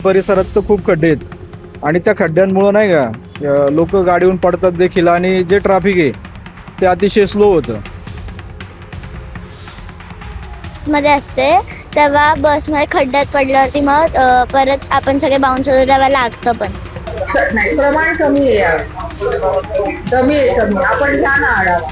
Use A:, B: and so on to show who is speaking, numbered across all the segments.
A: परिसरात तर खूप खड्डे आहेत आणि त्या खड्ड्यांमुळे नाही का लोक गाडीहून पडतात देखील आणि जे ट्रॅफिक आहे ते अतिशय स्लो होतं.
B: मध्ये असते तेव्हा बसमध्ये खड्ड्यात पडल्यावरती मग परत आपण सगळे बाउन्स होतो तेव्हा लागतं पण
C: नाही. प्रमाण कमी आहे, कमी आपण घ्या ना आढावा.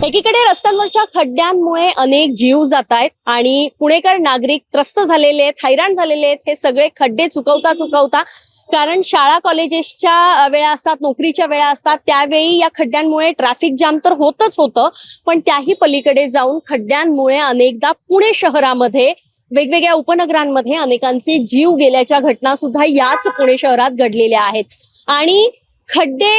D: एकीकडे रस्त्यांवरच्या खड्ड्यांमुळे अनेक जीव जात आहेत आणि पुणेकर नागरिक त्रस्त झालेले आहेत, हैराण झालेले आहेत. हे सगळे खड्डे चुकवता कारण शाळा कॉलेजेसच्या वेळा असतात, नोकरीच्या वेळा असतात, त्यावेळी या खड्ड्यांमुळे ट्रॅफिक जाम तर होतच होतं, पण त्याही पलीकडे जाऊन खड्ड्यांमुळे अनेकदा पुणे शहरामध्ये वेगवेगळ्या उपनगरांमध्ये अनेकांचे जीव गेल्याच्या घटना सुद्धा याच पुणे शहरात घडलेल्या आहेत. आणि खड्डे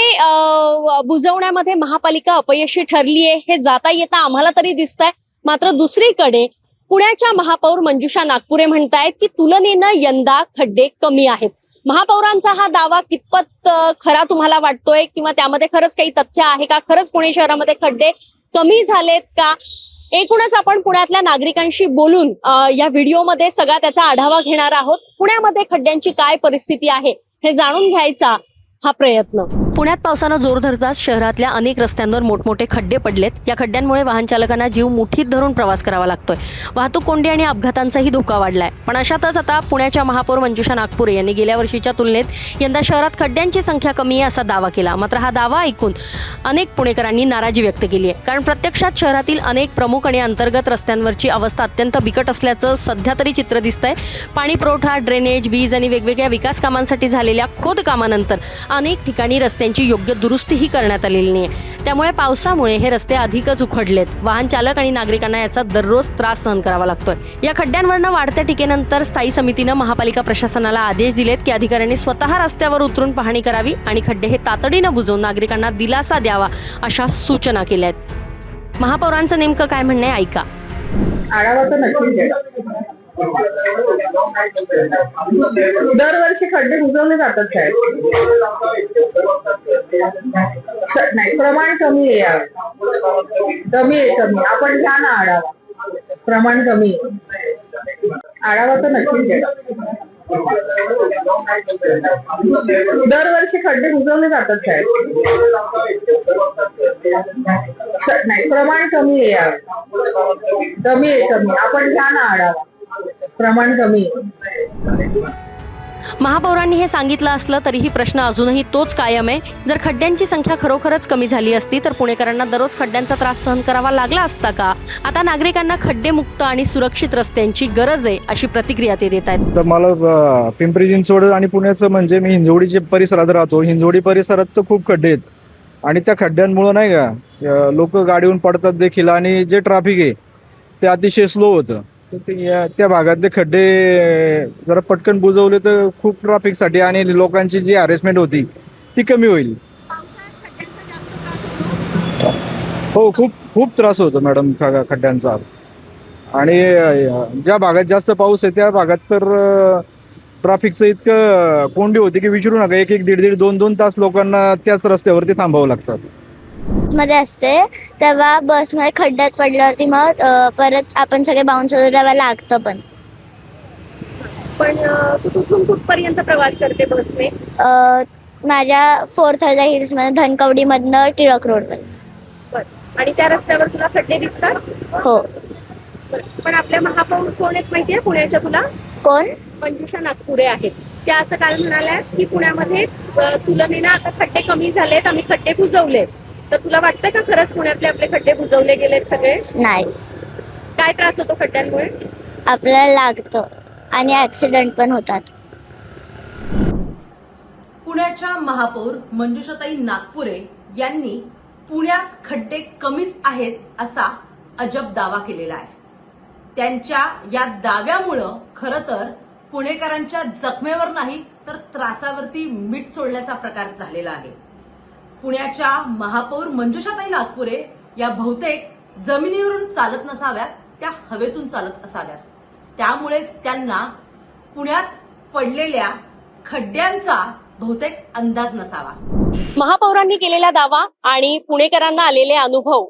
D: बुजवण्यामध्ये महापालिका अपयशी ठरली आहे हे जाता येता आम्हाला तरी दिसतंय. मात्र दुसरीकडे पुण्याच्या महापौर मंजुषा नागपुरे म्हणतायत की तुलनेनं यंदा खड्डे कमी आहेत. महापौरांचा हा दावा कितपत खरा तुम्हाला वाटतोय किंवा त्यामध्ये खरंच काही तथ्य आहे का? खरंच पुणे शहरामध्ये खड्डे कमी झालेत का? एकूणच आपण पुण्यातल्या नागरिकांशी बोलून या व्हिडिओमध्ये सगळा त्याचा आढावा घेणार आहोत. पुण्यामध्ये खड्ड्यांची काय परिस्थिती आहे हे जाणून घ्यायचा हा प्रयत्न. पुण्यात पावसानं जोर धरताच शहरातल्या अनेक रस्त्यांवर मोठमोठे खड्डे पडलेत. या खड्ड्यांमुळे वाहन चालकांना जीव मुठीत धरून प्रवास करावा लागतोय. वाहतूक कोंडी आणि अपघातांचाही धोका वाढलाय. पण अशातच आता पुण्याच्या महापौर मंजुषा नागपुरे यांनी गेल्या वर्षीच्या तुलनेत यंदा शहरात खड्ड्यांची संख्या कमी आहे असा दावा केला. मात्र हा दावा ऐकून अनेक पुणेकरांनी नाराजी व्यक्त केली आहे. कारण प्रत्यक्षात शहरातील अनेक प्रमुख आणि अंतर्गत रस्त्यांवरची अवस्था अत्यंत बिकट असल्याचं सध्या तरी चित्र दिसतंय. पाणी पुरवठा, ड्रेनेज, वीज आणि वेगवेगळ्या विकास कामांसाठी झालेल्या खोदकामानंतर अनेक ठिकाणी रस्त्यांची योग्य दुरुस्तीही करण्यात आलेली नाही. त्यामुळे पावसामुळे हे रस्ते अधिकच उखडलेत. वाहन चालक आणि नागरिकांना याचा दररोज त्रास सहन करावा लागतोय. या खड्ड्यांवरनं वाढत्या टीकेनंतर स्थायी समितीनं महापालिका प्रशासनाला आदेश दिलेत की अधिकाऱ्यांनी स्वतः रस्त्यावर उतरून पाहणी करावी आणि खड्डे हे तातडीनं बुजवून नागरिकांना दिलासा द्यावा अशा सूचना केल्या आहेत. महापौरांचं नेमकं काय म्हणणं आहे ऐका.
C: आढावा तर नक्कीच घ्या. दरवर्षी खड्डे बुजवले जातात साहेब. नाही. प्रमाण कमी आहे, कमी आपण घ्या ना आढावा. प्रमाण कमी आहे. आढावा तर नक्कीच घ्या. दरवर्षी खड्डे बुजवले जातात साहेब. नाही. प्रमाण कमी आहे, कमी आपण घ्या ना आढावा. प्रमाण कमी आहे.
D: महापौरांनी हे सांगितलं असलं तरीही प्रश्न अजूनही तोच कायम आहे. जर खड्ड्यांची संख्या खरोखरच कमी झाली असती तर पुणेकरांना दररोज खड्ड्यांचा त्रास सहन करावा लागला असता का? आता नागरिकांना खड्डेमुक्त आणि सुरक्षित रस्त्यांची गरज आहे अशी प्रतिक्रिया ते देत आहेत.
A: तर मला पिंपरी चिंचवड आणि पुण्याचं म्हणजे मी हिंजवडीच्या परिसरात राहतो. हिंजवडी परिसरात तर खूप खड्डे आहेत आणि त्या खड्ड्यांमुळे नाही का लोक गाडीहून पडतात देखील आणि जे ट्रॅफिक आहे ते अतिशय स्लो होतं. तर त्या भागातले खड्डे जरा पटकन बुजवले तर खूप ट्रॅफिकसाठी आणि लोकांची जी हॅरेसमेंट होती ती कमी होईल. हो, खूप त्रास होतो मॅडम खड्ड्यांचा. आणि ज्या भागात जास्त पाऊस आहे त्या भागात तर ट्रॅफिकचं इतकं कोंडी होती की विचारू नका. एक दीड 2 तास लोकांना त्याच रस्त्यावरती थांबावं लागतात.
B: मध्ये असते तेव्हा बसमध्ये खड्ड्यात पडल्यावरती मग परत आपण सगळे बाउन्स होतो तेव्हा लागतं पण
D: तू कुठून कुठपर्यंत प्रवास करते बसने?
B: माझ्या 4th हिल्स मध्ये धनकवडी मधनं टिळक रोड पण.
D: आणि त्या रस्त्यावर तुला खड्डे दिसतात?
B: हो.
D: पण आपल्या महापौर कोण आहेत माहितीये पुण्याच्या तुला?
B: कोण?
D: मंजुषा नागपुरे आहेत. त्या असं काल म्हणाल्या की पुण्यामध्ये तुलनेनं आता खड्डे कमी झालेत, आम्ही खड्डे बुजवलेत. तर तुला वाटतं का खरंच पुण्यातले आपले खड्डे बुजवले गेलेत सगळे?
B: नाही.
D: काय त्रास होतो खड्ड्यांमुळे?
B: आपल्याला लागतं आणि ऍक्सिडेंट पण होतात.
E: पुण्याच्या महापौर मंजुषाताई नागपुरे यांनी पुण्यात खड्डे कमीच आहेत असा अजब दावा केलेला आहे. त्यांच्या या दाव्यामुळं खरं तर पुणेकरांच्या जखमेवर नाही तर त्रासावरती मीठ सोडल्याचा प्रकार झालेला आहे. पुण्याच्या महापौर मंजुषाताई नागपुरे या बहुतेक जमिनीवरून चालत नसाव्यात, त्या हवेतून चालत असाव्यात. त्यामुळेच त्यांना पुण्यात पडलेल्या खड्ड्यांचा बहुतेक अंदाज नसावा.
D: महापौरांनी केलेला दावा आणि पुणेकरांना आलेले अनुभव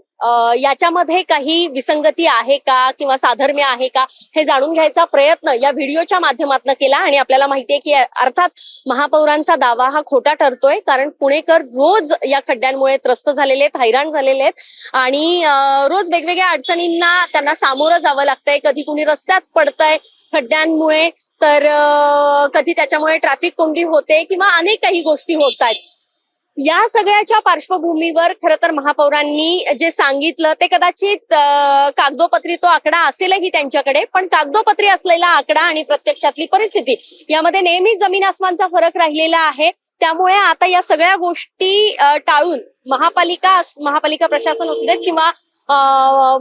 D: याच्यामध्ये काही विसंगती आहे का किंवा साधर्म्य आहे का हे जाणून घ्यायचा प्रयत्न या व्हिडिओच्या माध्यमातून केला. आणि आपल्याला माहितीये की अर्थात महापौरांचा दावा हा खोटा ठरतोय, कारण पुणेकर रोज या खड्ड्यांमुळे त्रस्त झालेले आहेत, हैराण झालेले आहेत आणि रोज वेगवेगळ्या अडचणींना त्यांना सामोरं जावं लागतंय. कधी कुणी रस्त्यात पडतंय खड्ड्यांमुळे, तर कधी त्याच्यामुळे ट्रॅफिक कोंडी होते किंवा अनेक काही गोष्टी होत आहेत. या सगळ्याच्या पार्श्वभूमीवर खरं तर महापौरांनी जे सांगितलं ते कदाचित कागदोपत्री तो आकडा असेलही त्यांच्याकडे, पण कागदोपत्री असलेला आकडा आणि प्रत्यक्षातली परिस्थिती यामध्ये नेहमीच जमीन आसमानचा फरक राहिलेला आहे. त्यामुळे आता या सगळ्या गोष्टी टाळून महापालिका प्रशासन असू देत किंवा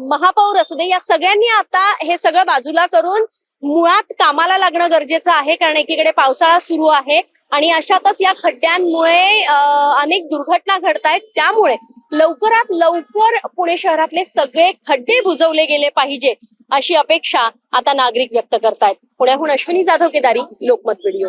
D: महापौर असू दे, या सगळ्यांनी आता हे सगळं बाजूला करून मुळात कामाला लागणं गरजेचं आहे. कारण एकीकडे पावसाळा सुरू आहे आणि अशातच या खड्ड्यांमुळे अनेक दुर्घटना घडतायत. त्यामुळे लवकरात लवकर पुणे शहरातले सगळे खड्डे बुजवले गेले पाहिजे अशी अपेक्षा आता नागरिक व्यक्त करतायत. पुण्याहून अश्विनी जाधव केदारी, लोकमत व्हिडिओ.